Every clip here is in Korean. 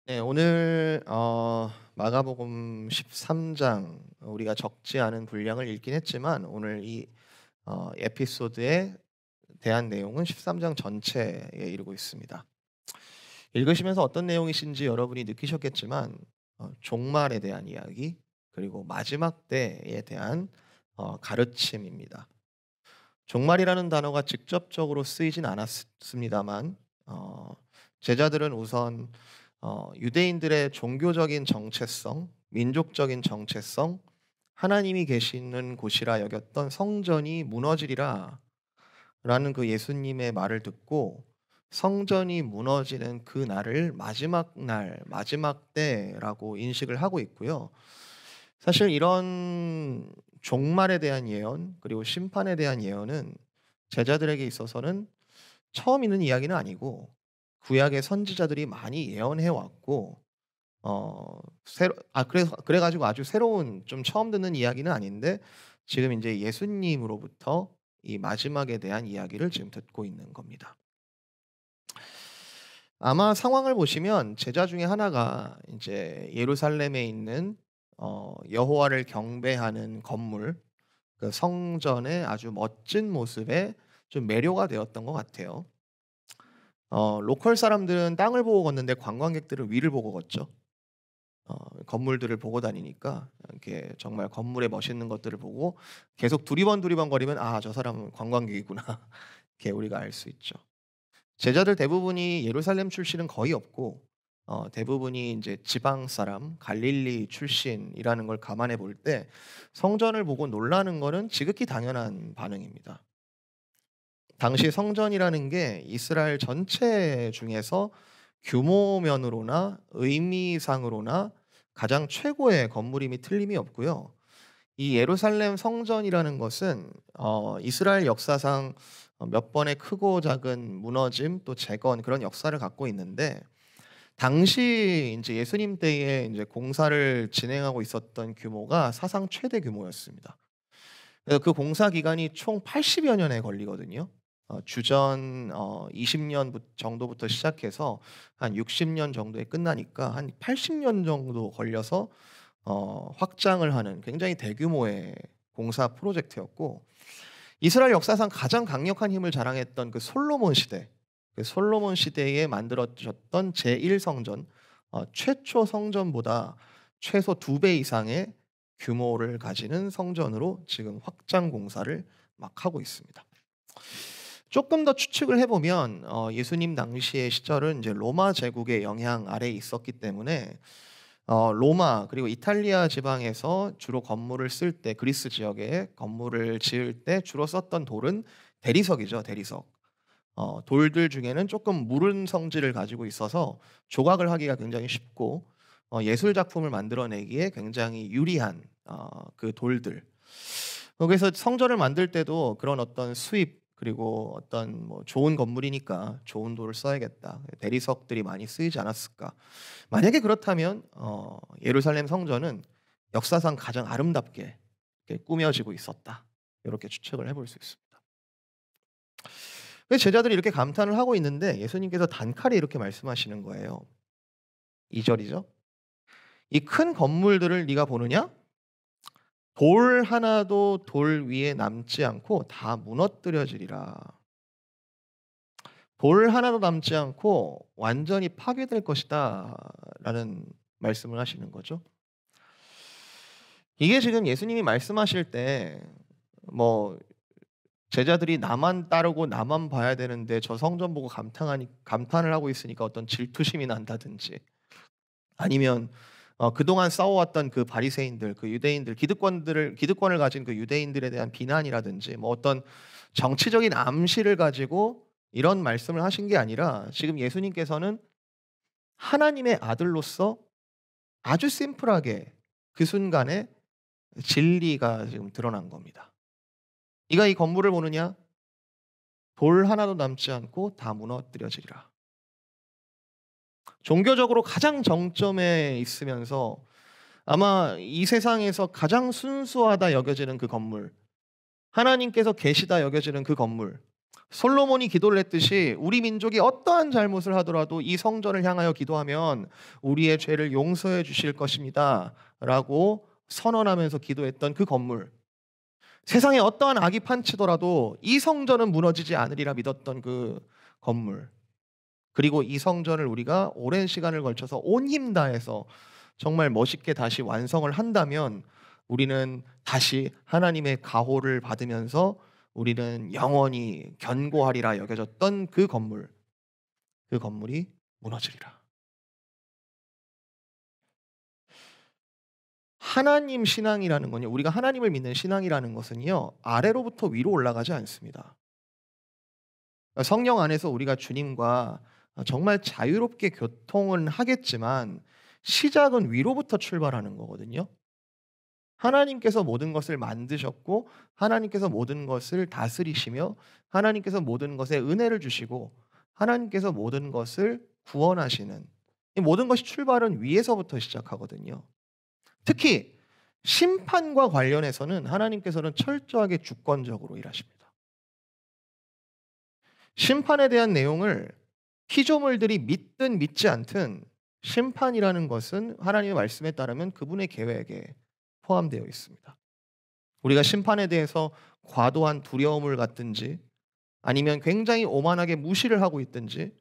네, 오늘 마가복음 13장 우리가 적지 않은 분량을 읽긴 했지만 오늘 이 에피소드에 대한 내용은 13장 전체에 이르고 있습니다. 읽으시면서 어떤 내용이신지 여러분이 느끼셨겠지만 종말에 대한 이야기 그리고 마지막 때에 대한 가르침입니다. 종말이라는 단어가 직접적으로 쓰이진 않았습니다만 어, 제자들은 우선 유대인들의 종교적인 정체성, 민족적인 정체성, 하나님이 계시는 곳이라 여겼던 성전이 무너지리라 라는 그 예수님의 말을 듣고 성전이 무너지는 그 날을 마지막 날, 마지막 때라고 인식을 하고 있고요. 사실 이런 종말에 대한 예언, 그리고 심판에 대한 예언은 제자들에게 있어서는 처음 있는 이야기는 아니고 구약의 선지자들이 많이 예언해 왔고 새로 그래 가지고 아주 새로운 좀 처음 듣는 이야기는 아닌데 지금 인제 예수님으로부터 이 마지막에 대한 이야기를 지금 듣고 있는 겁니다. 아마 상황을 보시면 제자 중에 하나가 인제 예루살렘에 있는 여호와를 경배하는 건물, 그 성전의 아주 멋진 모습에 좀 매료가 되었던 것 같아요. 로컬 사람들은 땅을 보고 걷는데 관광객들은 위를 보고 걷죠. 건물들을 보고 다니니까 이렇게 정말 건물의 멋있는 것들을 보고 계속 두리번두리번거리면 '아 저 사람은 관광객이구나.' 이렇게 우리가 알 수 있죠. 제자들 대부분이 예루살렘 출신은 거의 없고 대부분이 인제 지방 사람, 갈릴리 출신이라는 걸 감안해 볼 때 성전을 보고 놀라는 거는 지극히 당연한 반응입니다. 당시 성전이라는 게 이스라엘 전체 중에서 규모면으로나 의미상으로나 가장 최고의 건물임이 틀림이 없고요. 이 예루살렘 성전이라는 것은 이스라엘 역사상 몇 번의 크고 작은 무너짐 또 재건 그런 역사를 갖고 있는데 당시 인제 예수님 때에 인제 공사를 진행하고 있었던 규모가 사상 최대 규모였습니다. 그 공사 기간이 총 80여 년에 걸리거든요. 주전 20년 정도부터 시작해서 한 60년 정도에 끝나니까 한 80년 정도 걸려서 확장을 하는 굉장히 대규모의 공사 프로젝트였고 이스라엘 역사상 가장 강력한 힘을 자랑했던 그 솔로몬 시대, 그 솔로몬 시대에 만들어졌던 제1 성전, 최초 성전보다 최소 2배 이상의 규모를 가지는 성전으로 지금 확장 공사를 막 하고 있습니다. 조금 더 추측을 해 보면 예수님 당시의 시절은 이제 로마 제국의 영향 아래에 있었기 때문에 로마 그리고 이탈리아 지방에서 주로 건물을 쓸 때 그리스 지역에 건물을 지을 때 주로 썼던 돌은 대리석이죠, 대리석. 돌들 중에는 조금 무른 성질을 가지고 있어서 조각을 하기가 굉장히 쉽고 예술 작품을 만들어내기에 굉장히 유리한 그 돌들. 그래서 성전을 만들 때도 그런 어떤 수입 그리고 어떤 뭐 '좋은 건물이니까 좋은 돌을 써야겠다. 대리석들이 많이 쓰이지 않았을까.' 만약에 그렇다면 예루살렘 성전은 역사상 가장 아름답게 이렇게 꾸며지고 있었다. 요렇게 추측을 해볼 수 있습니다. 그 제자들이 이렇게 감탄을 하고 있는데 예수님께서 단칼에 이렇게 말씀하시는 거예요. 2 절이죠. "이 큰 건물들을 네가 보느냐? 돌 하나도 돌 위에 남지 않고 다 무너뜨려지리라." "돌 하나도 남지 않고 완전히 파괴될 것이다."라는 말씀을 하시는 거죠. 이게 지금 예수님이 말씀하실 때 뭐 제자들이 나만 따르고 나만 봐야 되는데 저 성전 보고 감탄을 하고 있으니까 어떤 질투심이 난다든지 아니면 그동안 싸워왔던 그 바리새인들 그 유대인들 기득권을 가진 그 유대인들에 대한 비난이라든지 뭐 어떤 정치적인 암시를 가지고 이런 말씀을 하신 게 아니라 지금 예수님께서는 하나님의 아들로서 아주 심플하게 그 순간에 진리가 지금 드러난 겁니다. "네가 이 건물을 보느냐? 돌 하나도 남지 않고 다 무너뜨려지리라." 종교적으로 가장 정점에 있으면서 아마 이 세상에서 가장 순수하다 여겨지는 그 건물, 하나님께서 계시다 여겨지는 그 건물, 솔로몬이 기도를 했듯이 우리 민족이 어떠한 잘못을 하더라도 이 성전을 향하여 기도하면 우리의 죄를 용서해 주실 것입니다 라고 선언하면서 기도했던 그 건물, 세상에 어떠한 악이 판치더라도 이 성전은 무너지지 않으리라 믿었던 그 건물, 그리고 이 성전을 우리가 오랜 시간을 걸쳐서 온 힘 다해서 정말 멋있게 다시 완성을 한다면 우리는 다시 하나님의 가호를 받으면서 우리는 영원히 견고하리라 여겨졌던 그 건물, 그 건물이 무너지리라. 하나님 신앙이라는 건요, 우리가 하나님을 믿는 신앙이라는 것은요, 아래로부터 위로 올라가지 않습니다. 성령 안에서 우리가 주님과 정말 자유롭게 교통은 하겠지만 시작은 위로부터 출발하는 거거든요. 하나님께서 모든 것을 만드셨고 하나님께서 모든 것을 다스리시며 하나님께서 모든 것에 은혜를 주시고 하나님께서 모든 것을 구원하시는, 이 모든 것이 출발은 위에서부터 시작하거든요. 특히 심판과 관련해서는 하나님께서는 철저하게 주권적으로 일하십니다. 심판에 대한 내용을 피조물들이 믿든 믿지 않든 심판이라는 것은 하나님의 말씀에 따르면 그분의 계획에 포함되어 있습니다. 우리가 심판에 대해서 과도한 두려움을 갖든지 아니면 굉장히 오만하게 무시를 하고 있든지,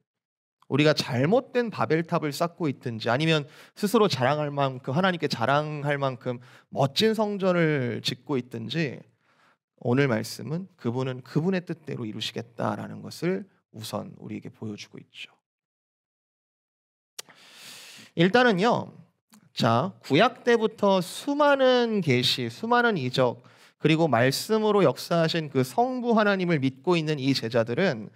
우리가 잘못된 바벨탑을 쌓고 있든지 아니면 스스로 자랑할 만큼, 하나님께 자랑할 만큼 멋진 성전을 짓고 있든지, 오늘 말씀은 그분은 그분의 뜻대로 이루시겠다라는 것을 우선 우리에게 보여주고 있죠. 일단은요, 자, 구약 때부터 수많은 계시, 수많은 이적, 그리고 말씀으로 역사하신 그 성부 하나님을 믿고 있는 이 제자들은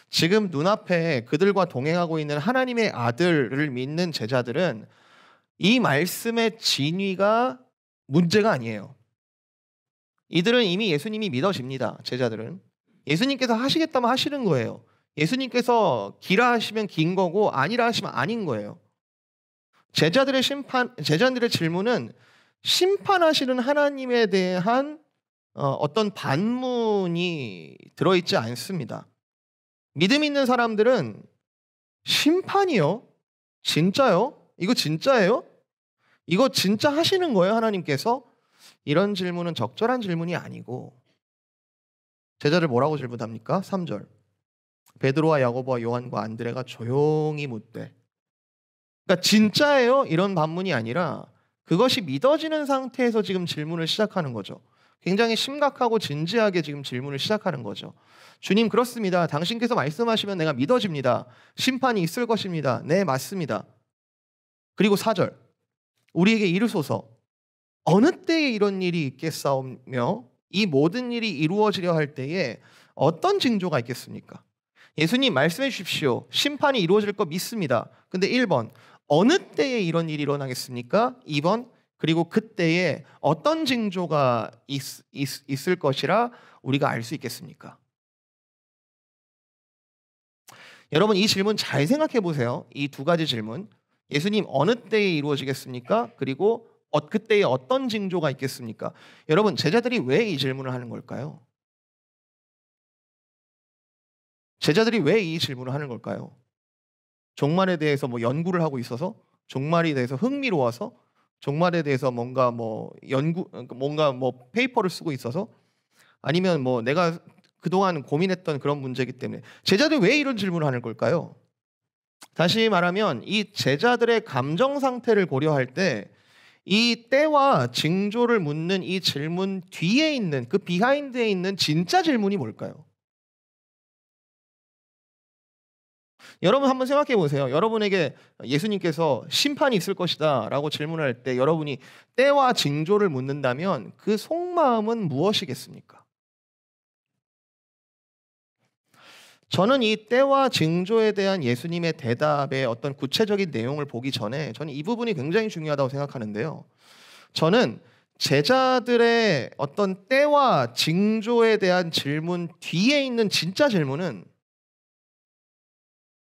지금 눈앞에 그들과 동행하고 있는 하나님의 아들을 믿는 제자들은 이 말씀의 진위가 문제가 아니에요. 이들은 이미 예수님이 믿어집니다. 제자들은 예수님께서 하시겠다면 하시는 거예요. 예수님께서 기라 하시면 긴 거고 아니라 하시면 아닌 거예요. 제자들의 질문은 심판하시는 하나님에 대한 어떤 반문이 들어있지 않습니다. 믿음 있는 사람들은 심판이요? 진짜요? 이거 진짜예요? 이거 진짜 하시는 거예요, 하나님께서? 이런 질문은 적절한 질문이 아니고, 제자들 뭐라고 질문합니까? 3절. 베드로와 야고보와 요한과 안드레가 조용히 묻되, 그러니까 진짜예요? 이런 반문이 아니라 그것이 믿어지는 상태에서 지금 질문을 시작하는 거죠. 굉장히 심각하고 진지하게 지금 질문을 시작하는 거죠. 주님, 그렇습니다. 당신께서 말씀하시면 내가 믿어집니다. 심판이 있을 것입니다. 네, 맞습니다. 그리고 4절. 우리에게 이르소서, 어느 때에 이런 일이 있겠사오며 이 모든 일이 이루어지려 할 때에 어떤 징조가 있겠습니까? 예수님 말씀해 주십시오. 심판이 이루어질 거 믿습니다. 근데 1번, 어느 때에 이런 일이 일어나겠습니까? 2번, 그리고 그때에 어떤 징조가 있을 것이라 우리가 알 수 있겠습니까? 여러분, 이 질문 잘 생각해 보세요. 이 두 가지 질문. 예수님, 어느 때에 이루어지겠습니까? 그리고 그때에 어떤 징조가 있겠습니까? 여러분, 제자들이 왜 이 질문을 하는 걸까요? 제자들이 왜 이 질문을 하는 걸까요? 종말에 대해서 뭐 연구를 하고 있어서? 종말에 대해서 흥미로워서? 종말에 대해서 뭔가 뭐 페이퍼를 쓰고 있어서? 아니면 뭐 내가 그동안 고민했던 그런 문제이기 때문에. 제자들이 왜 이런 질문을 하는 걸까요? 다시 말하면 이 제자들의 감정 상태를 고려할 때 이 때와 징조를 묻는 이 질문 뒤에 있는, 그 비하인드에 있는 진짜 질문이 뭘까요? 여러분 한번 생각해 보세요. 여러분에게 예수님께서 심판이 있을 것이다 라고 질문할 때 여러분이 때와 징조를 묻는다면 그 속마음은 무엇이겠습니까? 저는 이 때와 징조에 대한 예수님의 대답의 어떤 구체적인 내용을 보기 전에 저는 이 부분이 굉장히 중요하다고 생각하는데요. 저는 제자들의 어떤 때와 징조에 대한 질문 뒤에 있는 진짜 질문은,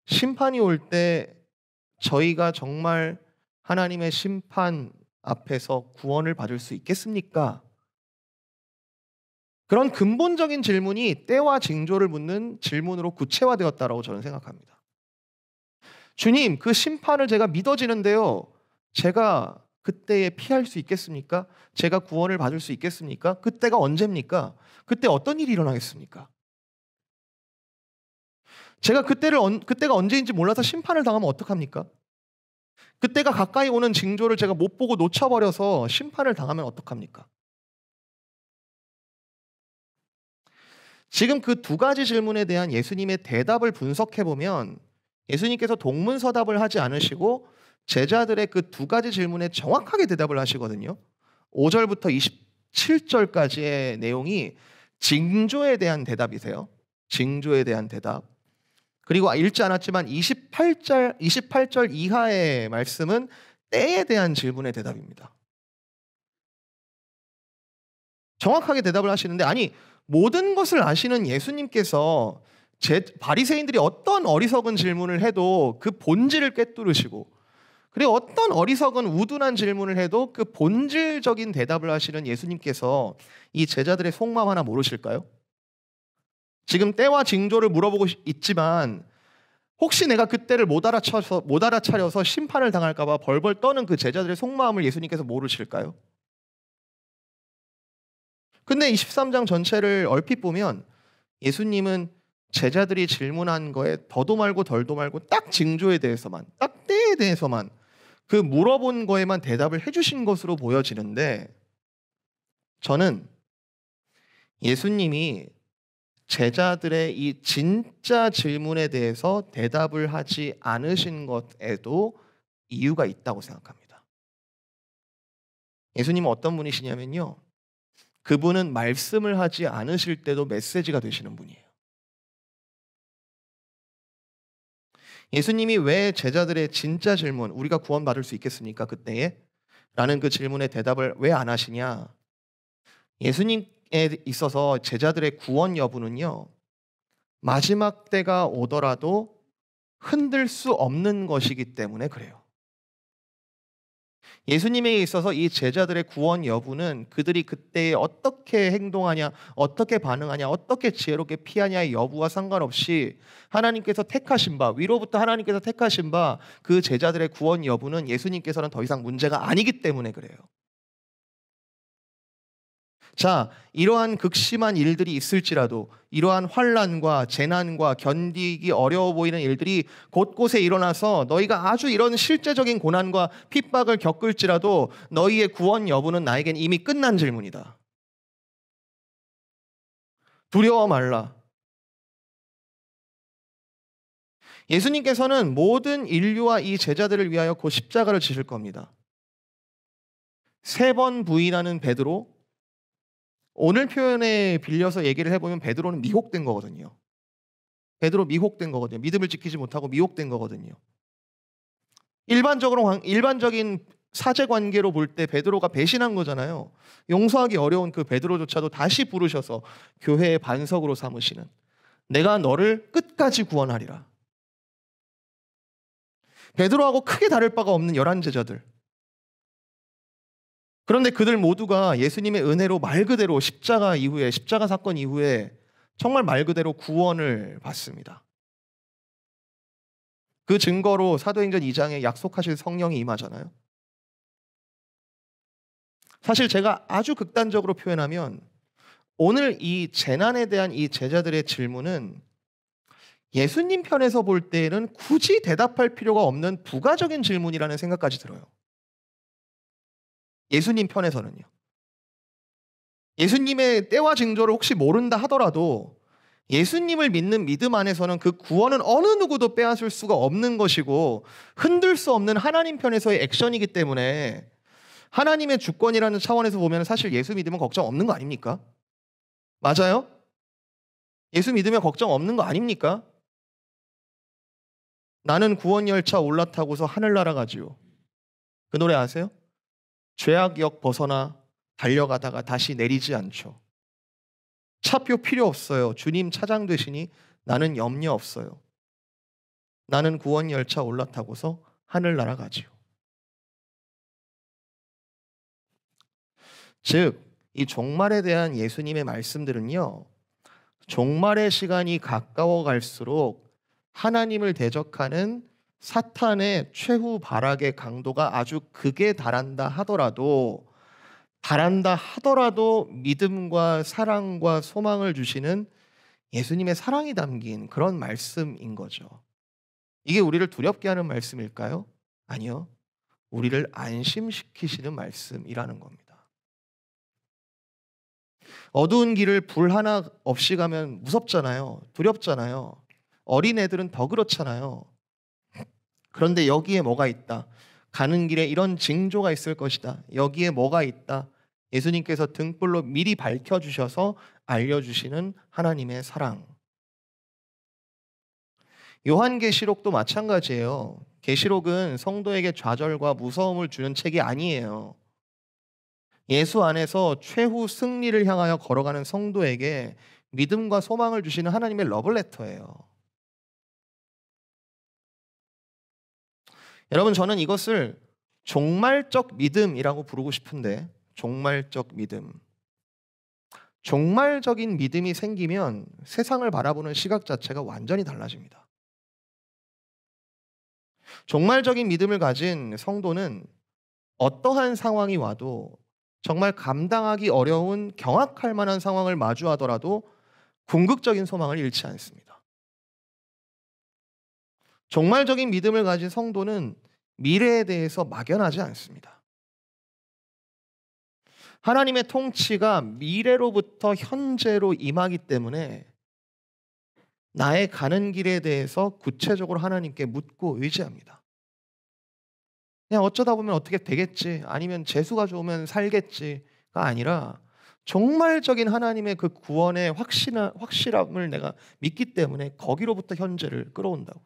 심판이 올 때 저희가 정말 하나님의 심판 앞에서 구원을 받을 수 있겠습니까? 그런 근본적인 질문이 때와 징조를 묻는 질문으로 구체화되었다라고 저는 생각합니다. 주님, 그 심판을 제가 믿어지는데요. 제가 그때에 피할 수 있겠습니까? 제가 구원을 받을 수 있겠습니까? 그때가 언제입니까? 그때 어떤 일이 일어나겠습니까? 제가 그때가 언제인지 몰라서 심판을 당하면 어떡합니까? 그때가 가까이 오는 징조를 제가 못 보고 놓쳐버려서 심판을 당하면 어떡합니까? 지금 그 두 가지 질문에 대한 예수님의 대답을 분석해 보면 예수님께서 동문서답을 하지 않으시고 제자들의 그 두 가지 질문에 정확하게 대답을 하시거든요. 5절부터 27절까지의 내용이 징조에 대한 대답이세요. 징조에 대한 대답. 그리고 읽지 않았지만 28절 이하의 말씀은 때에 대한 질문의 대답입니다. 정확하게 대답을 하시는데, 아니, 모든 것을 아시는 예수님께서 바리새인들이 어떤 어리석은 질문을 해도 그 본질을 꿰뚫으시고, 그리고 어떤 어리석은 우둔한 질문을 해도 그 본질적인 대답을 하시는 예수님께서 이 제자들의 속마음 하나 모르실까요? 지금 때와 징조를 물어보고 있지만 혹시 내가 그때를 못 알아차려서 심판을 당할까 봐 벌벌 떠는 그 제자들의 속마음을 예수님께서 모르실까요? 근데 23장 전체를 얼핏 보면 예수님은 제자들이 질문한 거에 더도 말고 덜도 말고 딱 징조에 대해서만, 딱 때에 대해서만, 그 물어본 거에만 대답을 해주신 것으로 보여지는데, 저는 예수님이 제자들의 이 진짜 질문에 대해서 대답을 하지 않으신 것에도 이유가 있다고 생각합니다. 예수님은 어떤 분이시냐면요, 그분은 말씀을 하지 않으실 때도 메시지가 되시는 분이에요. 예수님이 왜 제자들의 진짜 질문, 우리가 구원받을 수 있겠습니까? 그때에? 라는 그 질문에 대답을 왜 안 하시냐? 예수님에 있어서 제자들의 구원 여부는요, 마지막 때가 오더라도 흔들 수 없는 것이기 때문에 그래요. 예수님에 있어서 이 제자들의 구원 여부는 그들이 그때에 어떻게 행동하냐, 어떻게 반응하냐, 어떻게 지혜롭게 피하냐의 여부와 상관없이 하나님께서 택하신 바, 위로부터 하나님께서 택하신 바 그 제자들의 구원 여부는 예수님께서는 더 이상 문제가 아니기 때문에 그래요. 자, 이러한 극심한 일들이 있을지라도, 이러한 환난과 재난과 견디기 어려워 보이는 일들이 곳곳에 일어나서 너희가 아주 이런 실제적인 고난과 핍박을 겪을지라도 너희의 구원 여부는 나에겐 이미 끝난 질문이다. 두려워 말라. 예수님께서는 모든 인류와 이 제자들을 위하여 곧 십자가를 지실 겁니다. 3번 부인하는 베드로, 오늘 표현에 빌려서 얘기를 해보면 베드로는 미혹된 거거든요. 베드로 미혹된 거거든요. 믿음을 지키지 못하고 미혹된 거거든요. 일반적인 사제 관계로 볼 때 베드로가 배신한 거잖아요. 용서하기 어려운 그 베드로조차도 다시 부르셔서 교회의 반석으로 삼으시는, 내가 너를 끝까지 구원하리라. 베드로하고 크게 다를 바가 없는 11제자들. 그런데 그들 모두가 예수님의 은혜로 말 그대로 십자가 사건 이후에 정말 말 그대로 구원을 받습니다. 그 증거로 사도행전 2장에 약속하실 성령이 임하잖아요. 사실 제가 아주 극단적으로 표현하면 오늘 이 재난에 대한 이 제자들의 질문은 예수님 편에서 볼 때에는 굳이 대답할 필요가 없는 부가적인 질문이라는 생각까지 들어요. 예수님 편에서는요. 예수님의 때와 징조를 혹시 모른다 하더라도 예수님을 믿는 믿음 안에서는 그 구원은 어느 누구도 빼앗을 수가 없는 것이고 흔들 수 없는 하나님 편에서의 액션이기 때문에 하나님의 주권이라는 차원에서 보면 사실 예수 믿으면 걱정 없는 거 아닙니까? 맞아요? 예수 믿으면 걱정 없는 거 아닙니까? 나는 구원 열차 올라타고서 하늘나라 가지요. 그 노래 아세요? 죄악역 벗어나 달려가다가 다시 내리지 않죠. 차표 필요 없어요. 주님 차장 되시니 나는 염려 없어요. 나는 구원 열차 올라타고서 하늘나라 가지요. 즉 이 종말에 대한 예수님의 말씀들은요, 종말의 시간이 가까워 갈수록 하나님을 대적하는 사탄의 최후 발악의 강도가 아주 극에 달한다 하더라도 믿음과 사랑과 소망을 주시는 예수님의 사랑이 담긴 그런 말씀인 거죠. 이게 우리를 두렵게 하는 말씀일까요? 아니요. 우리를 안심시키시는 말씀이라는 겁니다. 어두운 길을 불 하나 없이 가면 무섭잖아요. 두렵잖아요. 어린애들은 더 그렇잖아요. 그런데 여기에 뭐가 있다. 가는 길에 이런 징조가 있을 것이다. 여기에 뭐가 있다. 예수님께서 등불로 미리 밝혀주셔서 알려주시는 하나님의 사랑. 요한계시록도 마찬가지예요. 계시록은 성도에게 좌절과 무서움을 주는 책이 아니에요. 예수 안에서 최후 승리를 향하여 걸어가는 성도에게 믿음과 소망을 주시는 하나님의 러브레터예요. 여러분, 저는 이것을 종말적 믿음이라고 부르고 싶은데, 종말적 믿음. 종말적인 믿음이 생기면 세상을 바라보는 시각 자체가 완전히 달라집니다. 종말적인 믿음을 가진 성도는 어떠한 상황이 와도 정말 감당하기 어려운 경악할 만한 상황을 마주하더라도 궁극적인 소망을 잃지 않습니다. 종말적인 믿음을 가진 성도는 미래에 대해서 막연하지 않습니다. 하나님의 통치가 미래로부터 현재로 임하기 때문에 나의 가는 길에 대해서 구체적으로 하나님께 묻고 의지합니다. 그냥 어쩌다 보면 어떻게 되겠지, 아니면 재수가 좋으면 살겠지가 아니라 종말적인 하나님의 그 구원의 확실함을 내가 믿기 때문에 거기로부터 현재를 끌어온다고.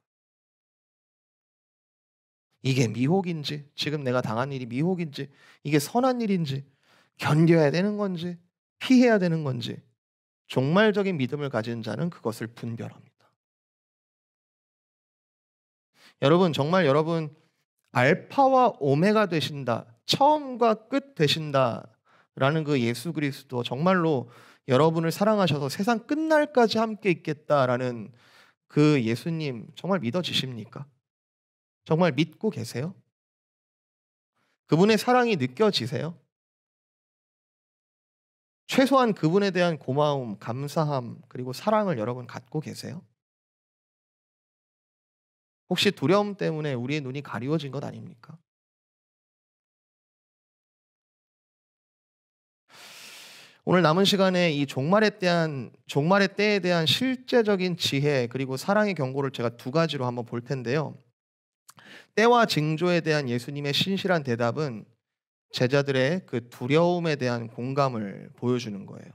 이게 미혹인지, 지금 내가 당한 일이 미혹인지, 이게 선한 일인지, 견뎌야 되는 건지, 피해야 되는 건지, 종말적인 믿음을 가진 자는 그것을 분별합니다. 여러분, 정말 여러분 알파와 오메가 되신다, 처음과 끝 되신다라는 그 예수 그리스도, 정말로 여러분을 사랑하셔서 세상 끝날까지 함께 있겠다라는 그 예수님 정말 믿어지십니까? 정말 믿고 계세요? 그분의 사랑이 느껴지세요? 최소한 그분에 대한 고마움, 감사함, 그리고 사랑을 여러분 갖고 계세요? 혹시 두려움 때문에 우리의 눈이 가리워진 것 아닙니까? 오늘 남은 시간에 이 종말의 때에 대한 실제적인 지혜 그리고 사랑의 경고를 제가 두 가지로 한번 볼 텐데요. 때와 징조에 대한 예수님의 신실한 대답은 제자들의 그 두려움에 대한 공감을 보여주는 거예요.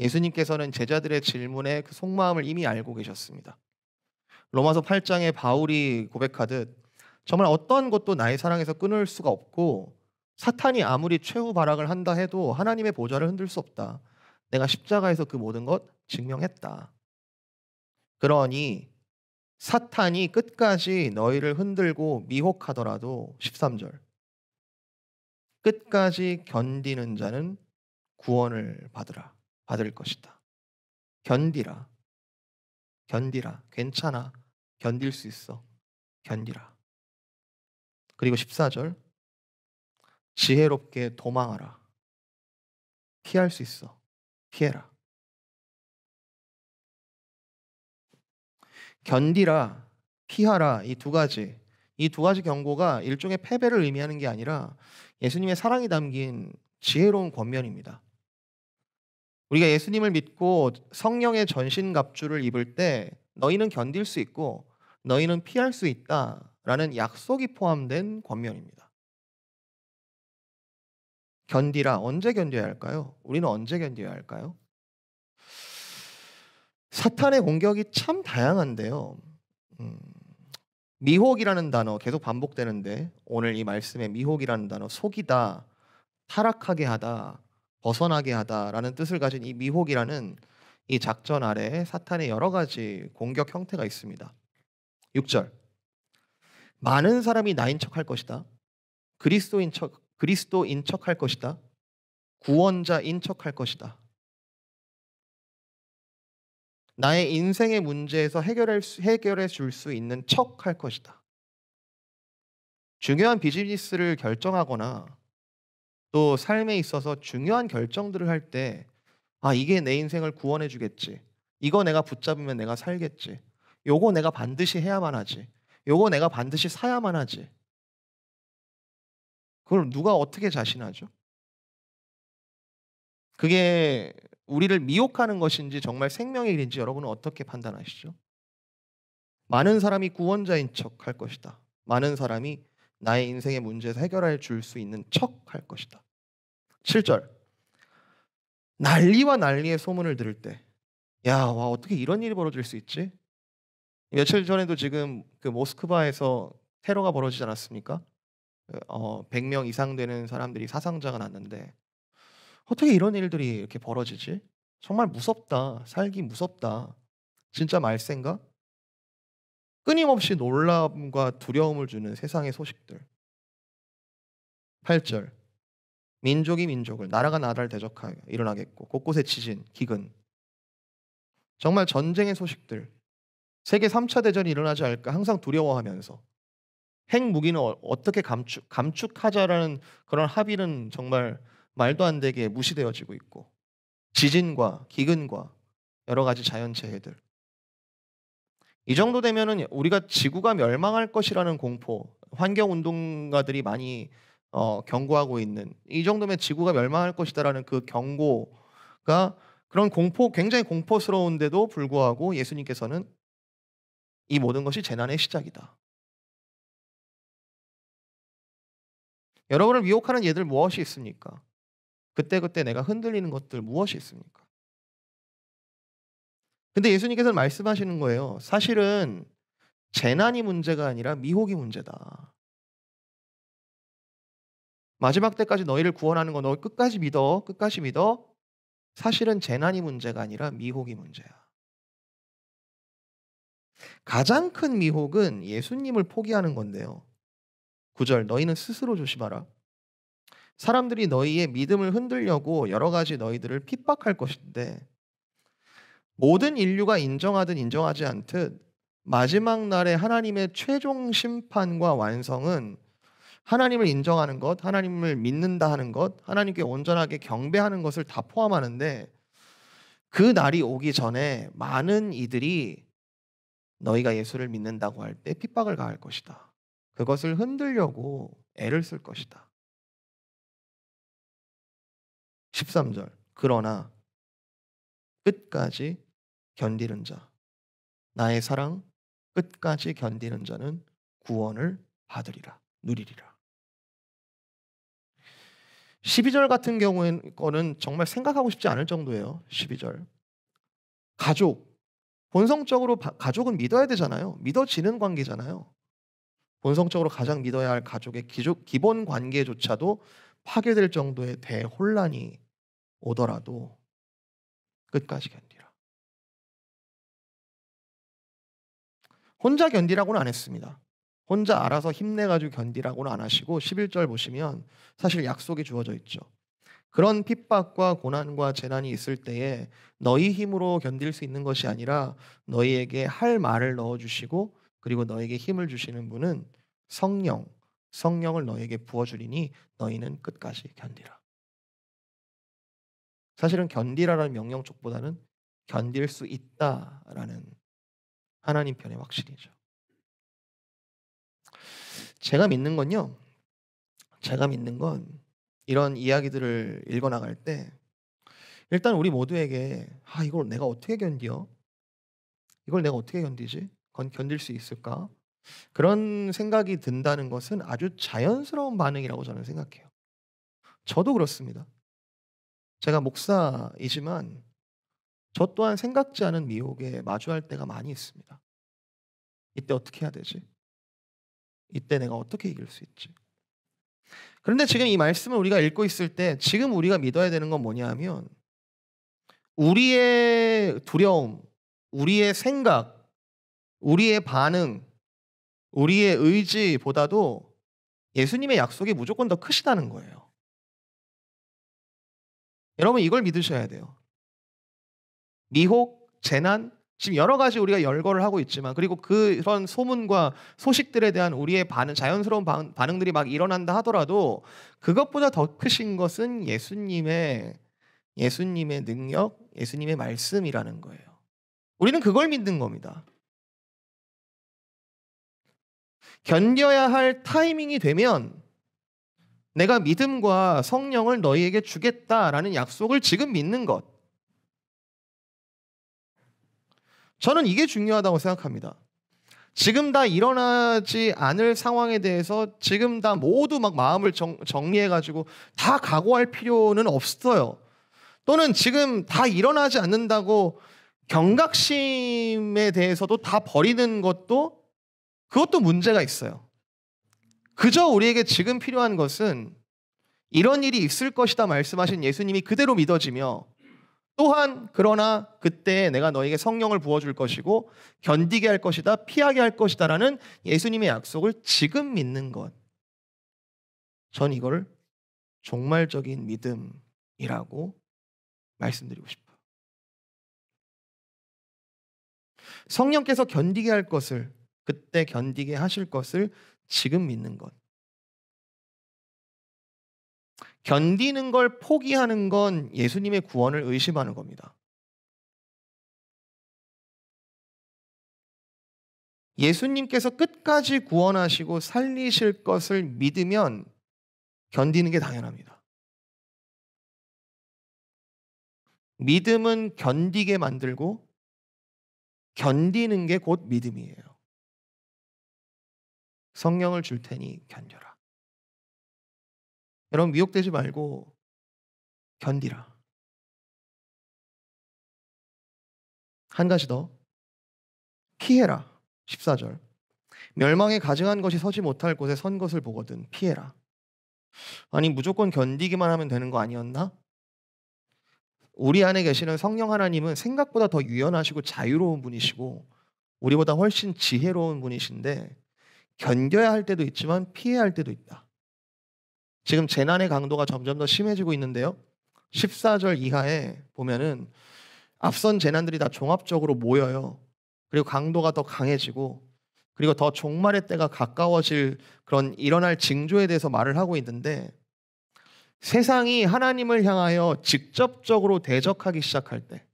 예수님께서는 제자들의 질문에 그 속마음을 이미 알고 계셨습니다. 로마서 8장에 바울이 고백하듯 정말 어떠한 것도 나의 사랑에서 끊을 수가 없고, 사탄이 아무리 최후 발악을 한다 해도 하나님의 보좌를 흔들 수 없다. 내가 십자가에서 그 모든 것 증명했다. 그러니 사탄이 끝까지 너희를 흔들고 미혹하더라도 13절, 끝까지 견디는 자는 구원을 받을 것이다. 견디라. 괜찮아. 견딜 수 있어. 견디라. 그리고 14절, 지혜롭게 도망하라. 피할 수 있어. 피해라. 견디라, 피하라, 이 두 가지 경고가 일종의 패배를 의미하는 게 아니라 예수님의 사랑이 담긴 지혜로운 권면입니다. 우리가 예수님을 믿고 성령의 전신갑주를 입을 때 너희는 견딜 수 있고 너희는 피할 수 있다라는 약속이 포함된 권면입니다. 견디라. 언제 견뎌야 할까요? 우리는 언제 견뎌야 할까요? 사탄의 공격이 참 다양한데요. 미혹이라는 단어 계속 반복되는데, 오늘 이 말씀에 미혹이라는 단어, 속이다, 타락하게 하다, 벗어나게 하다라는 뜻을 가진 이 미혹이라는 이 작전 아래 사탄의 여러 가지 공격 형태가 있습니다. 6절, 많은 사람이 나인 척할 것이다. 그리스도인 척할 것이다. 구원자인 척할 것이다. 나의 인생의 문제에서 해결해 줄 수 있는 척할 것이다. 중요한 비즈니스를 결정하거나 또 삶에 있어서 중요한 결정들을 할 때 '아 이게 내 인생을 구원해 주겠지. 이거 내가 붙잡으면 내가 살겠지. 요거 내가 반드시 해야만 하지. 요거 내가 반드시 사야만 하지.' 그걸 누가 어떻게 자신하죠? 그게 우리를 미혹하는 것인지 정말 생명의 길인지 여러분은 어떻게 판단하시죠? 많은 사람이 구원자인 척할 것이다. 많은 사람이 나의 인생의 문제에서 해결해 줄 수 있는 척할 것이다. 7 절. 난리와 난리의 소문을 들을 때 야 와 어떻게 이런 일이 벌어질 수 있지? 며칠 전에도 지금 그 모스크바에서 테러가 벌어지지 않았습니까? 100명 이상 되는 사람들이 사상자가 났는데 어떻게 이런 일들이 이렇게 벌어지지? 정말 무섭다. 살기 무섭다. 진짜 말세인가? 끊임없이 놀람과 두려움을 주는 세상의 소식들. 8 절. 민족이 민족을 나라가 나라를 대적하여 일어나겠고 곳곳에 지진, 기근. 정말 전쟁의 소식들. 세계 3차 대전이 일어나지 않을까 항상 두려워하면서 핵무기는 어떻게 감축하자라는 그런 합의는 정말 말도 안 되게 무시되어지고 있고 지진과 기근과 여러 가지 자연재해들. 이 정도 되면은 우리가 지구가 멸망할 것이라는 공포, 환경 운동가들이 많이 경고하고 있는 이 정도면 지구가 멸망할 것이다라는 그 경고가 그런 공포 굉장히 공포스러운데도 불구하고 예수님께서는 이 모든 것이 재난의 시작이다. 여러분을 미혹하는 예들 무엇이 있습니까? 그때그때 내가 흔들리는 것들 무엇이 있습니까? 근데 예수님께서는 말씀하시는 거예요. 사실은 재난이 문제가 아니라 미혹이 문제다. 마지막 때까지 너희를 구원하는 거 너 끝까지 믿어. 끝까지 믿어. 사실은 재난이 문제가 아니라 미혹이 문제야. 가장 큰 미혹은 예수님을 포기하는 건데요. 9 절 너희는 스스로 조심하라. 사람들이 너희의 믿음을 흔들려고 여러 가지 너희들을 핍박할 것인데 모든 인류가 인정하든 인정하지 않든 마지막 날에 하나님의 최종 심판과 완성은 하나님을 인정하는 것, 하나님을 믿는다 하는 것, 하나님께 온전하게 경배하는 것을 다 포함하는데 그 날이 오기 전에 많은 이들이 너희가 예수를 믿는다고 할 때 핍박을 가할 것이다. 그것을 흔들려고 애를 쓸 것이다. 13 절. 그러나 끝까지 견디는 자, 나의 사랑 끝까지 견디는 자는 구원을 받으리라. 누리리라. 12절 같은 경우에는 거는 정말 생각하고 싶지 않을 정도예요. 12절. 가족. 본성적으로 가족은 믿어야 되잖아요. 믿어지는 관계잖아요. 본성적으로 가장 믿어야 할 가족의 기본 관계조차도 파괴될 정도의 대혼란이 오더라도 끝까지 견디라. 혼자 견디라고는 안 했습니다. 혼자 알아서 힘내 가지고 견디라고는 안 하시고 11절 보시면 사실 약속이 주어져 있죠. 그런 핍박과 고난과 재난이 있을 때에 너희 힘으로 견딜 수 있는 것이 아니라 너희에게 할 말을 넣어 주시고 그리고 너에게 힘을 주시는 분은 성령, 성령을 너에게 부어 주리니 너희는 끝까지 견디라. 사실은 견디라라는 명령 쪽보다는 견딜 수 있다라는 하나님 편의 확신이죠. 제가 믿는 건요. 제가 믿는 건 이런 이야기들을 읽어 나갈 때 일단 우리 모두에게 '아 이걸 내가 어떻게 견뎌? 이걸 내가 어떻게 견디지? 견딜 수 있을까?' 그런 생각이 든다는 것은 아주 자연스러운 반응이라고 저는 생각해요. 저도 그렇습니다. 제가 목사이지만 저 또한 생각지 않은 미혹에 마주할 때가 많이 있습니다. 이때 어떻게 해야 되지? 이때 내가 어떻게 이길 수 있지? 그런데 지금 이 말씀을 우리가 읽고 있을 때 지금 우리가 믿어야 되는 건 뭐냐 하면 우리의 두려움, 우리의 생각, 우리의 반응, 우리의 의지보다도 예수님의 약속이 무조건 더 크시다는 거예요. 여러분 이걸 믿으셔야 돼요. 미혹, 재난, 지금 여러 가지 우리가 열거를 하고 있지만 그리고 그런 소문과 소식들에 대한 우리의 반응, 자연스러운 반응들이 막 일어난다 하더라도 그것보다 더 크신 것은 예수님의 능력, 예수님의 말씀이라는 거예요. 우리는 그걸 믿는 겁니다. 견뎌야 할 타이밍이 되면 내가 믿음과 성령을 너희에게 주겠다라는 약속을 지금 믿는 것. 저는 이게 중요하다고 생각합니다. 지금 다 일어나지 않을 상황에 대해서 지금 다 모두 막 마음을 정리해가지고 다 각오할 필요는 없어요. 또는 지금 다 일어나지 않는다고 경각심에 대해서도 다 버리는 그것도 문제가 있어요. 그저 우리에게 지금 필요한 것은 이런 일이 있을 것이다 말씀하신 예수님이 그대로 믿어지며 또한 그러나 그때 내가 너에게 성령을 부어줄 것이고 견디게 할 것이다, 피하게 할 것이다 라는 예수님의 약속을 지금 믿는 것. 전 이걸 종말적인 믿음이라고 말씀드리고 싶어요. 성령께서 견디게 할 것을, 그때 견디게 하실 것을 지금 믿는 것. 견디는 걸 포기하는 건 예수님의 구원을 의심하는 겁니다. 예수님께서 끝까지 구원하시고 살리실 것을 믿으면 견디는 게 당연합니다. 믿음은 견디게 만들고 견디는 게 곧 믿음이에요. 성령을 줄 테니 견뎌라. 여러분 미혹되지 말고 견디라. 한 가지 더. 피해라. 14절. 멸망에 가증한 것이 서지 못할 곳에 선 것을 보거든 피해라. 아니 무조건 견디기만 하면 되는 거 아니었나? 우리 안에 계시는 성령 하나님은 생각보다 더 유연하시고 자유로운 분이시고 우리보다 훨씬 지혜로운 분이신데 견뎌야 할 때도 있지만 피해야 할 때도 있다. 지금 재난의 강도가 점점 더 심해지고 있는데요. 14절 이하에 보면은 앞선 재난들이 다 종합적으로 모여요. 그리고 강도가 더 강해지고 그리고 더 종말의 때가 가까워질 그런 일어날 징조에 대해서 말을 하고 있는데 세상이 하나님을 향하여 직접적으로 대적하기 시작할 때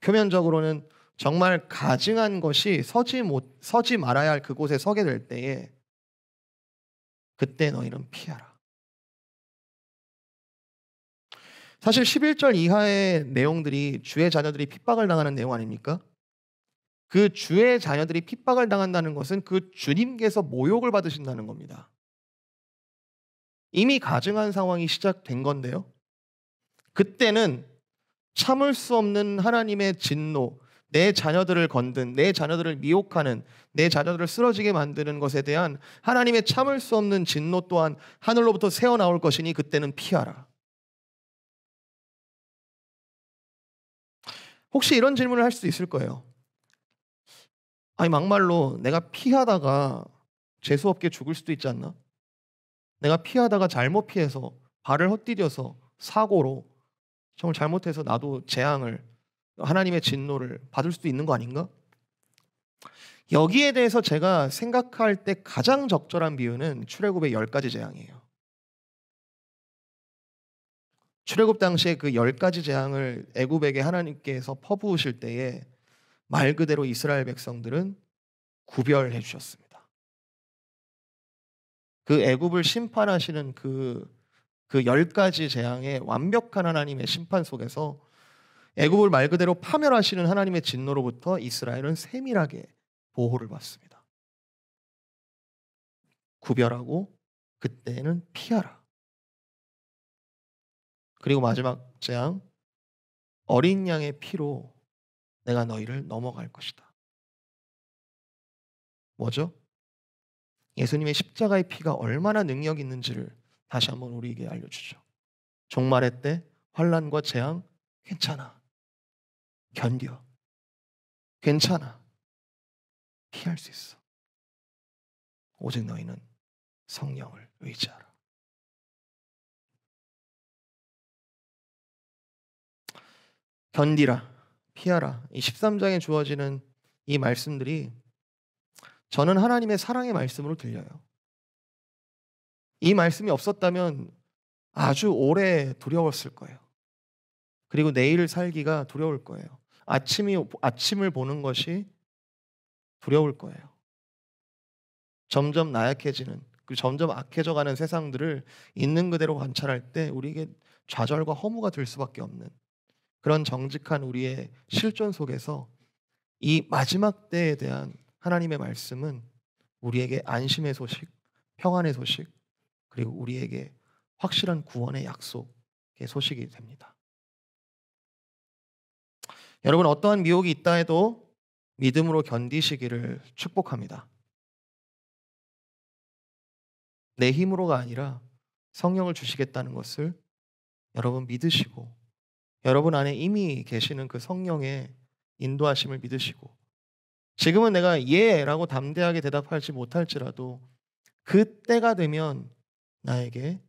표면적으로는 정말 가증한 것이 서지 말아야 할 그곳에 서게 될 때에 그때 너희는 피하라. 사실 11절 이하의 내용들이 주의 자녀들이 핍박을 당하는 내용 아닙니까? 그 주의 자녀들이 핍박을 당한다는 것은 그 주님께서 모욕을 받으신다는 겁니다. 이미 가증한 상황이 시작된 건데요. 그때는 참을 수 없는 하나님의 진노, 내 자녀들을 건든, 내 자녀들을 미혹하는, 내 자녀들을 쓰러지게 만드는 것에 대한 하나님의 참을 수 없는 진노 또한 하늘로부터 새어나올 것이니 그때는 피하라. 혹시 이런 질문을 할 수도 있을 거예요. 아니 막말로 내가 피하다가 재수없게 죽을 수도 있지 않나? 내가 피하다가 잘못 피해서 발을 헛디뎌서 사고로 정말 잘못해서 나도 재앙을 하나님의 진노를 받을 수도 있는 거 아닌가? 여기에 대해서 제가 생각할 때 가장 적절한 비유는 출애굽의 10가지 재앙이에요. 출애굽 당시에 그 10가지 재앙을 애굽에게 하나님께서 퍼부으실 때에 말 그대로 이스라엘 백성들은 구별해 주셨습니다. 그 애굽을 심판하시는 그 10가지 재앙의 완벽한 하나님의 심판 속에서 애굽을 말 그대로 파멸하시는 하나님의 진노로부터 이스라엘은 세밀하게 보호를 받습니다. 구별하고 그때는 피하라. 그리고 마지막 재앙, 어린 양의 피로 내가 너희를 넘어갈 것이다. 뭐죠? 예수님의 십자가의 피가 얼마나 능력 있는지를 다시 한번 우리에게 알려주죠. 종말의 때 환난과 재앙 괜찮아. 견뎌. 괜찮아. 피할 수 있어. 오직 너희는 성령을 의지하라. 견디라, 피하라. 이 13장에 주어지는 이 말씀들이 저는 하나님의 사랑의 말씀으로 들려요. 이 말씀이 없었다면 아주 오래 두려웠을 거예요. 그리고 내일을 살기가 두려울 거예요. 아침을 보는 것이 두려울 거예요. 점점 나약해지는, 그 점점 악해져가는 세상들을 있는 그대로 관찰할 때 우리에게 좌절과 허무가 들 수밖에 없는 그런 정직한 우리의 실존 속에서 이 마지막 때에 대한 하나님의 말씀은 우리에게 안심의 소식, 평안의 소식, 그리고 우리에게 확실한 구원의 약속의 소식이 됩니다. 여러분, 어떠한 미혹이 있다 해도 믿음으로 견디시기를 축복합니다. 내 힘으로가 아니라 성령을 주시겠다는 것을 여러분 믿으시고, 여러분 안에 이미 계시는 그 성령의 인도하심을 믿으시고, 지금은 내가 예라고 담대하게 대답하지 못할지라도 그 때가 되면 나에게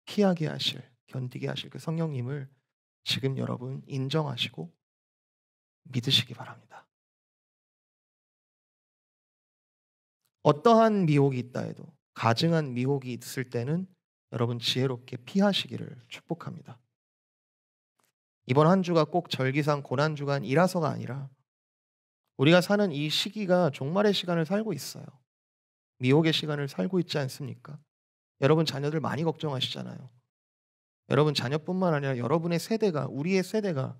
피하게 하실, 견디게 하실 그 성령님을 지금 여러분 인정하시고 믿으시기 바랍니다. 어떠한 미혹이 있다 해도, 가증한 미혹이 있을 때는 여러분 지혜롭게 피하시기를 축복합니다. 이번 한 주가 꼭 절기상 고난주간이라서가 아니라 우리가 사는 이 시기가 종말의 시간을 살고 있어요. 미혹의 시간을 살고 있지 않습니까? 여러분 자녀들 많이 걱정하시잖아요. 여러분 자녀뿐만 아니라 여러분의 세대가, 우리의 세대가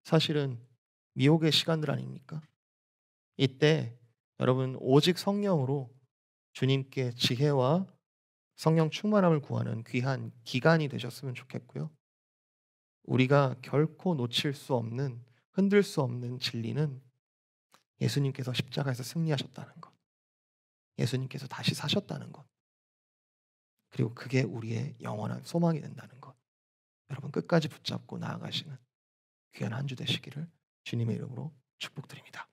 사실은 미혹의 시간들 아닙니까? 이때 여러분 오직 성령으로 주님께 지혜와 성령 충만함을 구하는 귀한 기간이 되셨으면 좋겠고요. 우리가 결코 놓칠 수 없는, 흔들 수 없는 진리는 예수님께서 십자가에서 승리하셨다는 것, 예수님께서 다시 사셨다는 것, 그리고 그게 우리의 영원한 소망이 된다는 것, 여러분 끝까지 붙잡고 나아가시는 귀한 한 주 되시기를 주님의 이름으로 축복드립니다.